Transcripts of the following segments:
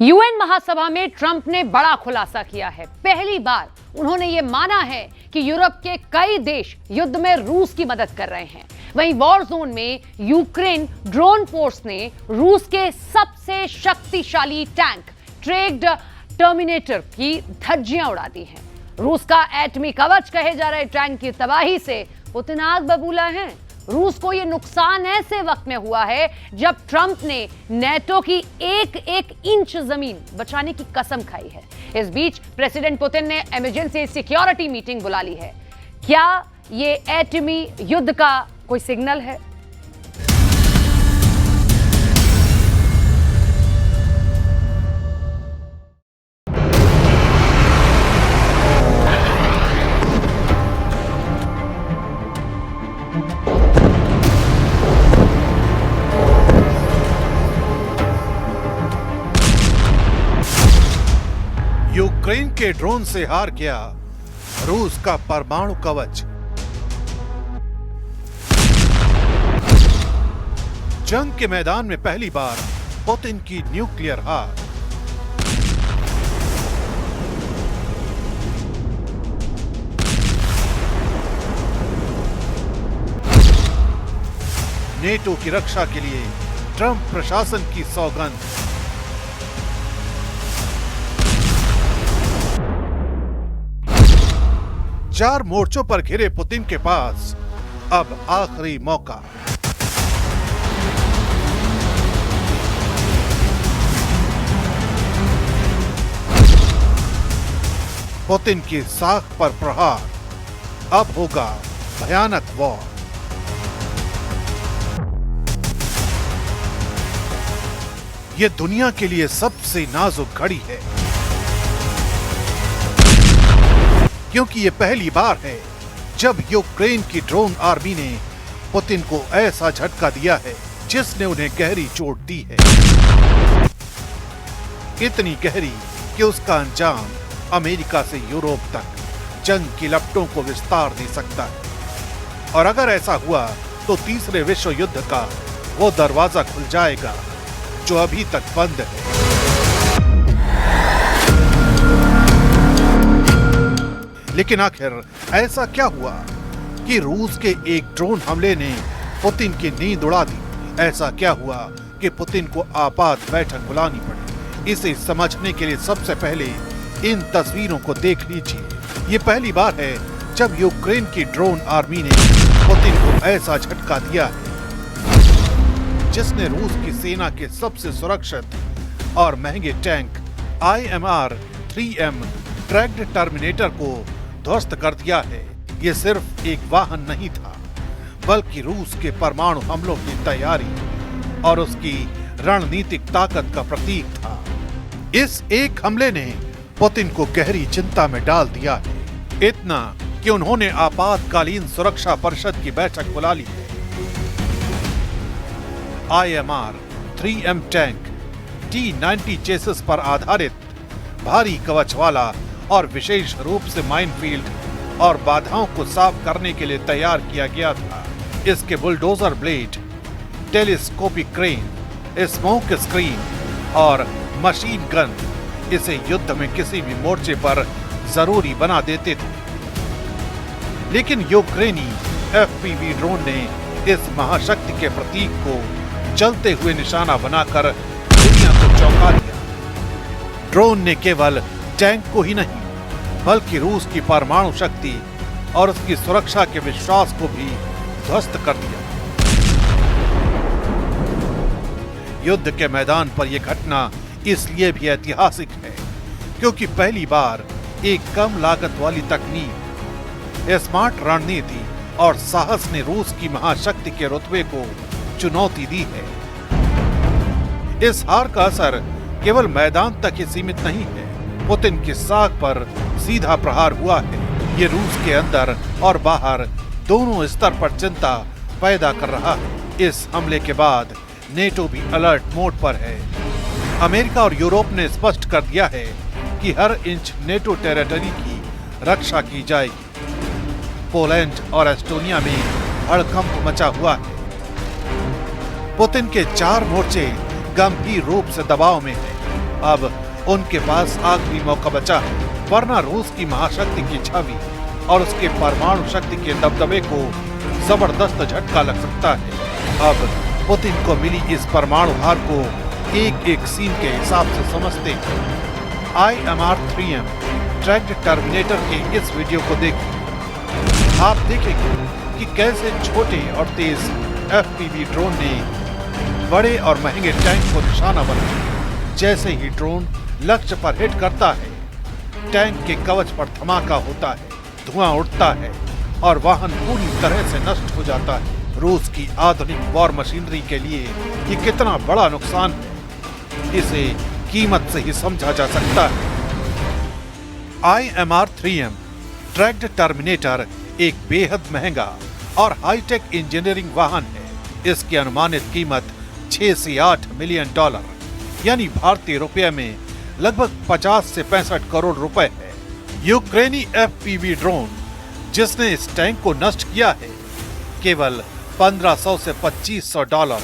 UN महासभा में Trump ने बड़ा खुलासा किया है। पहली बार उन्होंने ये माना है कि यूरोप के कई देश युद्ध में रूस की मदद कर रहे हैं। वहीं वॉर जोन में यूक्रेन ड्रोन फोर्स ने रूस के सबसे शक्तिशाली टैंक ट्रेग्ड टर्मिनेटर की धज्जियां उड़ा दी हैं। रूस का एटमी कवच कहे जा रहे टैंक की तबाही से पुतिन आग बबूला हैं। रूस को यह नुकसान ऐसे वक्त में हुआ है जब ट्रंप ने नेटो की एक एक इंच जमीन बचाने की कसम खाई है। इस बीच प्रेसिडेंट पुतिन ने इमरजेंसी सिक्योरिटी मीटिंग बुला ली है। क्या यह एटमी युद्ध का कोई सिग्नल है? यूक्रेन के ड्रोन से हार गया रूस का परमाणु कवच। जंग के मैदान में पहली बार पुतिन की न्यूक्लियर हार। नेटो की रक्षा के लिए ट्रंप प्रशासन की सौगंध। चार मोर्चों पर घिरे पुतिन के पास अब आखिरी मौका। पुतिन की साख पर प्रहार। अब होगा भयानक वॉर। यह दुनिया के लिए सबसे नाजुक घड़ी है, क्योंकि ये पहली बार है जब यूक्रेन की ड्रोन आर्मी ने पुतिन को ऐसा झटका दिया है जिसने उन्हें गहरी चोट दी है। इतनी गहरी कि उसका अंजाम अमेरिका से यूरोप तक जंग की लपटों को विस्तार दे सकता है। और अगर ऐसा हुआ तो तीसरे विश्व युद्ध का वो दरवाजा खुल जाएगा जो अभी तक बंद है। लेकिन आखिर ऐसा क्या हुआ कि रूस के एक ड्रोन हमले ने पुतिन की नींद उड़ा दी? ऐसा क्या हुआ कि पुतिन को आपात बैठक बुलानी पड़ी? इसे समझने के लिए सबसे पहले इन तस्वीरों को देख लीजिए। ये पहली बार है जब यूक्रेन की ड्रोन आर्मी ने पुतिन को ऐसा झटका दिया है जिसने रूस की सेना के सबसे सुरक्षित और महंगे टैंक IMR-3M ट्रैक्ड टर्मिनेटर को ध्वस्त कर दिया है। ये सिर्फ एक वाहन नहीं था, बल्कि रूस के परमाणु हमलों की तैयारी और उसकी रणनीतिक ताकत का प्रतीक था। इस एक हमले ने पुतिन को गहरी चिंता में डाल दिया है, इतना कि उन्होंने आपातकालीन सुरक्षा परिषद की बैठक बुला ली है। IMR-3M टैंक T-90 चेसिस पर आधारित भारी कवच वाला और विशेष रूप से माइनफील्ड और बाधाओं को साफ करने के लिए तैयार किया गया था। इसके bulldozer blade, telescopic crane, smoke screen और मशीन गन इसे युद्ध में किसी भी मोर्चे पर जरूरी बना देते थे। लेकिन यूक्रेनी FPV ड्रोन ने इस महाशक्ति के प्रतीक को चलते हुए निशाना बनाकर दुनिया को चौंका दिया। ड्रोन ने केवल टैंक को ही नहीं बल्कि रूस की परमाणु शक्ति और उसकी सुरक्षा के विश्वास को भी ध्वस्त कर दिया। युद्ध के मैदान पर यह घटना इसलिए भी ऐतिहासिक है क्योंकि पहली बार एक कम लागत वाली तकनीक, स्मार्ट रणनीति और साहस ने रूस की महाशक्ति के रुतबे को चुनौती दी है। इस हार का असर केवल मैदान तक ही सीमित नहीं है, पुतिन की साख पर सीधा प्रहार हुआ है। ये रूस के अंदर और बाहर दोनों स्तर पर चिंता पैदा कर रहा है। इस हमले के बाद नेटो भी अलर्ट मोड पर है। अमेरिका और यूरोप ने स्पष्ट कर दिया है कि हर इंच नेटो टेरिटरी की रक्षा की जाएगी। पोलैंड और एस्टोनिया में हड़कंप मचा हुआ है। पुतिन के 4 मोर्चे गंभीर रूप से दबाव में है। अब उनके पास आखिरी मौका बचा है, वरना रूस की महाशक्ति की छवि और उसके परमाणु शक्ति के दबदबे को जबरदस्त झटका लग सकता है। अब पुतिन को मिली इस परमाणु हार को एक एक सीन के हिसाब से समझते हैं। IMR-3M ट्रैक्ड टर्मिनेटर के इस वीडियो को देखिए। आप देखेंगे कि कैसे छोटे और तेज FPV ड्रोन ने बड़े और महंगे टैंक को निशाना बनाया। जैसे ही ड्रोन लक्ष्य पर हिट करता है, टैंक के कवच पर धमाका होता है, धुआं उठता है और वाहन पूरी तरह से नष्ट हो जाता है। रूस की आधुनिक वॉर मशीनरी के लिए ये कितना बड़ा नुकसान है, इसे कीमत से ही समझा जा सकता है। IMR-3M ट्रैक्ड टर्मिनेटर एक बेहद महंगा और हाईटेक इंजीनियरिंग वाहन है। इसकी अनुमानित कीमत 6 से 8 मिलियन डॉलर यानी भारतीय रुपये में लगभग 50 से 65 करोड़ रुपए है। यूक्रेनी FPV ड्रोन जिसने इस टैंक को नष्ट किया है, केवल 1500 से 2500 डॉलर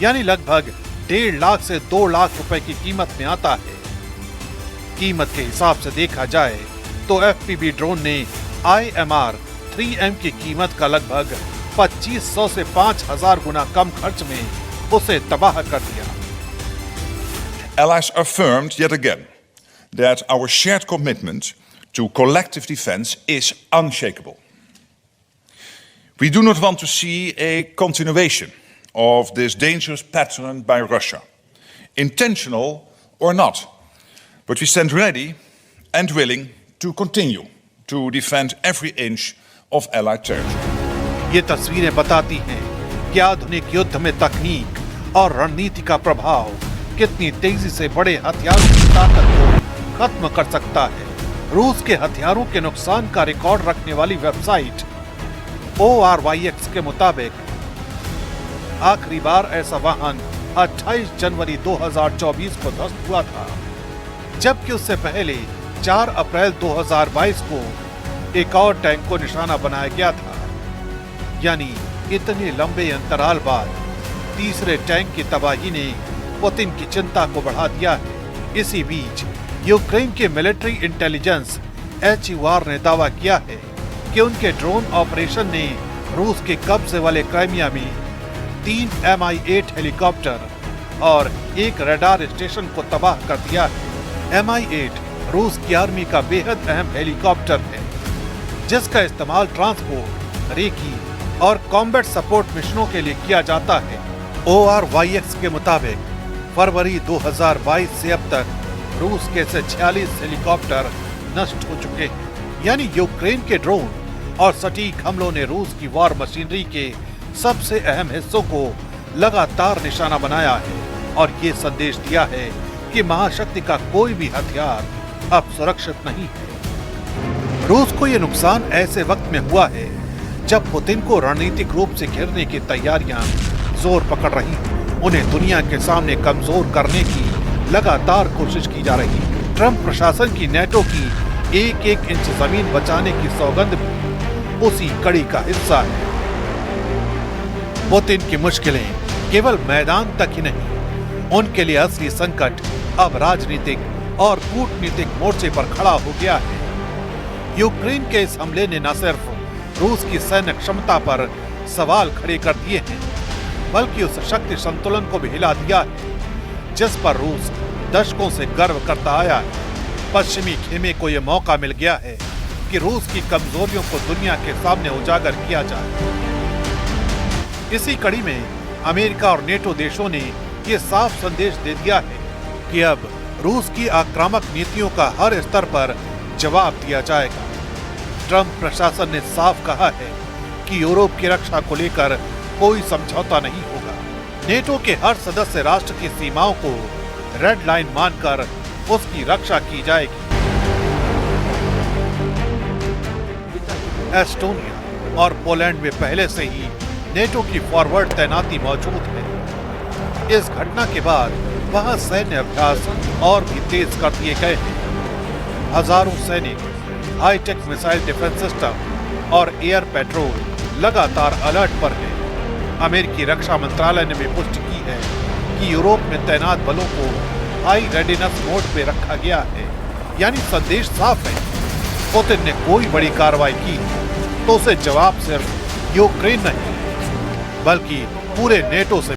यानी लगभग 1.5 लाख से 2 लाख रुपए की कीमत में आता है। कीमत के हिसाब से देखा जाए तो FPV ड्रोन ने IMR-3M की कीमत का लगभग 2500 से 5000 गुना कम खर्च में उसे तबाह कर दिया। Allies affirmed yet again that our shared commitment to collective defense is unshakable. We do not want to see a continuation of this dangerous pattern by Russia, intentional or not, but we stand ready and willing to continue to defend every inch of Allied territory. ये तस्वीरें बताती हैं कि आधुनिक युद्ध में तकनीक और रणनीति का प्रभाव कितनी तेजी से बड़े हथियारों की ताकत को खत्म कर सकता है। रूस के हथियारों के नुकसान का रिकॉर्ड रखने वाली वेबसाइट ORYX के मुताबिक आखिरी बार ऐसा वाहन 28 जनवरी 2024 को ध्वस्त हुआ था, जबकि उससे पहले 4 अप्रैल 2022 को एक और टैंक को निशाना बनाया गया था। यानी इतने लंबे अंतराल बाद तीसरे टैंक की तबाही ने पुतिन की चिंता को बढ़ा दिया है। इसी बीच यूक्रेन के मिलिट्री इंटेलिजेंस HUR ने दावा किया है कि उनके ड्रोन ऑपरेशन ने रूस के कब्जे वाले क्राइमिया में 3 Mi-8 हेलीकॉप्टर और एक रडार स्टेशन को तबाह कर दिया है। Mi-8 रूस की आर्मी का बेहद अहम हेलीकॉप्टर है, जिसका इस्तेमाल ट्रांसपोर्ट, रेकी और कॉम्बैट सपोर्ट मिशनों के लिए किया जाता है। ORYX के मुताबिक फरवरी 2022 से अब तक रूस के से 46 हेलीकॉप्टर नष्ट हो चुके हैं। यानी यूक्रेन के ड्रोन और सटीक हमलों ने रूस की वॉर मशीनरी के सबसे अहम हिस्सों को लगातार निशाना बनाया है और ये संदेश दिया है कि महाशक्ति का कोई भी हथियार अब सुरक्षित नहीं है। रूस को ये नुकसान ऐसे वक्त में हुआ है जब पुतिन को रणनीतिक रूप से घेरने की तैयारियां जोर पकड़ रही हैं। उन्हें दुनिया के सामने कमजोर करने की लगातार कोशिश की जा रही है। ट्रंप प्रशासन की नेटो की एक एक इंच जमीन बचाने की सौगंध भी उसी कड़ी का हिस्सा है। पुतिन की मुश्किलें केवल मैदान तक ही नहीं, उनके लिए असली संकट अब राजनीतिक और कूटनीतिक मोर्चे पर खड़ा हो गया है। यूक्रेन के इस हमले ने न सिर्फ रूस की सैन्य क्षमता पर सवाल खड़े कर दिए हैं, बल्कि उस शक्ति संतुलन को भी हिला दिया है जिस पर रूस दशकों से गर्व करता आया है। पश्चिमी खेमे को यह मौका मिल गया है कि रूस की कमजोरियों को दुनिया के सामने उजागर किया जाए। इसी कड़ी में अमेरिका और नेटो देशों ने यह साफ संदेश दे दिया है कि अब रूस की आक्रामक नीतियों का हर स्तर पर जवाब दिया जाएगा। ट्रंप प्रशासन ने साफ कहा है कि यूरोप की रक्षा को लेकर कोई समझौता नहीं होगा। नेटो के हर सदस्य राष्ट्र की सीमाओं को रेड लाइन मानकर उसकी रक्षा की जाएगी। एस्टोनिया और पोलैंड में पहले से ही नेटो की फॉरवर्ड तैनाती मौजूद है। इस घटना के बाद वहां सैन्य अभ्यास और भी तेज कर दिए गए हैं। हजारों सैनिक, हाईटेक मिसाइल डिफेंस सिस्टम और एयर पेट्रोल लगातार अलर्ट पर है। अमेरिकी रक्षा मंत्रालय ने भी पुष्टि की है कि यूरोप में तैनात बलों को हाई रेडीनेस मोड पे रखा गया है। यानी संदेश साफ है, पुतिन ने कोई बड़ी कार्रवाई की तो उसे जवाब सिर्फ यूक्रेन नहीं बल्कि पूरे नेटो से